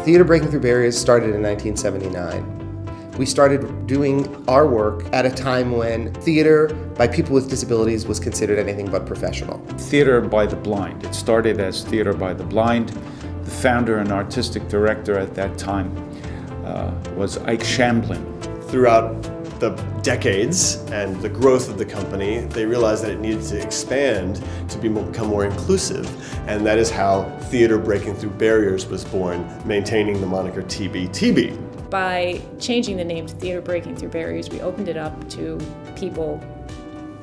Theater Breaking Through Barriers started in 1979. We started doing our work at a time when theater by people with disabilities was considered anything but professional. Theater by the Blind. It started as Theater by the Blind. The founder and artistic director at that time was Ike Shamblin. Throughout the decades and the growth of the company, they realized that it needed to expand to become more inclusive, and that is how Theater Breaking Through Barriers was born, maintaining the moniker TBTB. By changing the name to Theater Breaking Through Barriers, we opened it up to people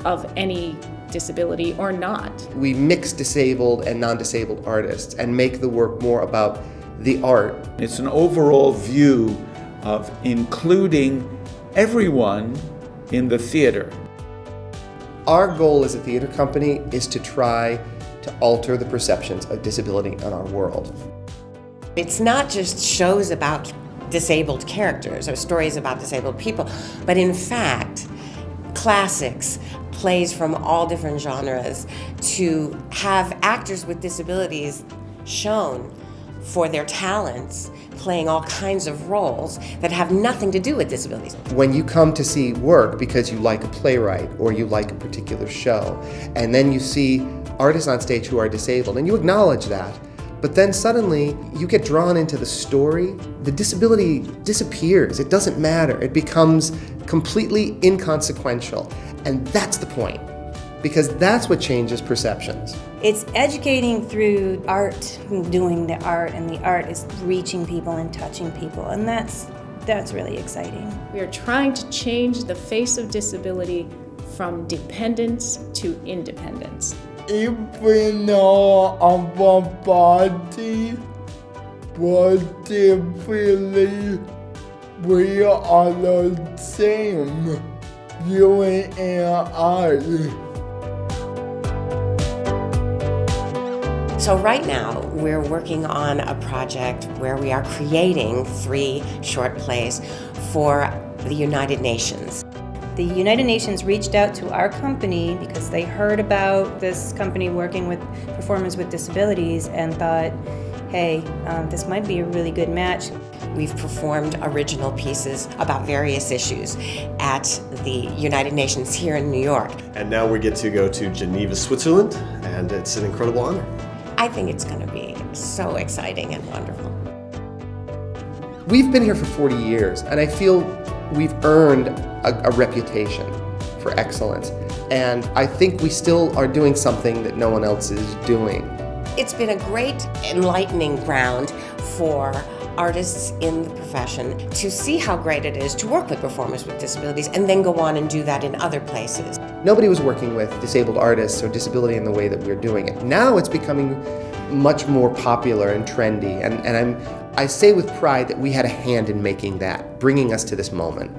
of any disability or not. We mix disabled and non-disabled artists and make the work more about the art. It's an overall view of including everyone in the theater. Our goal as a theater company is to try to alter the perceptions of disability in our world. It's not just shows about disabled characters or stories about disabled people, but in fact, classics, plays from all different genres, to have actors with disabilities shown for their talents, playing all kinds of roles that have nothing to do with disabilities. When you come to see work because you like a playwright or you like a particular show, and then you see artists on stage who are disabled, and you acknowledge that, but then suddenly you get drawn into the story, the disability disappears. It doesn't matter. It becomes completely inconsequential. And that's the point, because that's what changes perceptions. It's educating through art, doing the art, and the art is reaching people and touching people, and that's really exciting. We are trying to change the face of disability from dependence to independence. If we know our body, but definitely we are the same, you and I. So right now, we're working on a project where we are creating 3 short plays for the United Nations. The United Nations reached out to our company because they heard about this company working with performers with disabilities and thought, hey, this might be a really good match. We've performed original pieces about various issues at the United Nations here in New York. And now we get to go to Geneva, Switzerland, and it's an incredible honor. I think it's going to be so exciting and wonderful. We've been here for 40 years, and I feel we've earned a reputation for excellence. And I think we still are doing something that no one else is doing. It's been a great enlightening ground for artists in the profession to see how great it is to work with performers with disabilities and then go on and do that in other places. Nobody was working with disabled artists or disability in the way that we're doing it. Now it's becoming much more popular and trendy, and I say with pride that we had a hand in making that, bringing us to this moment.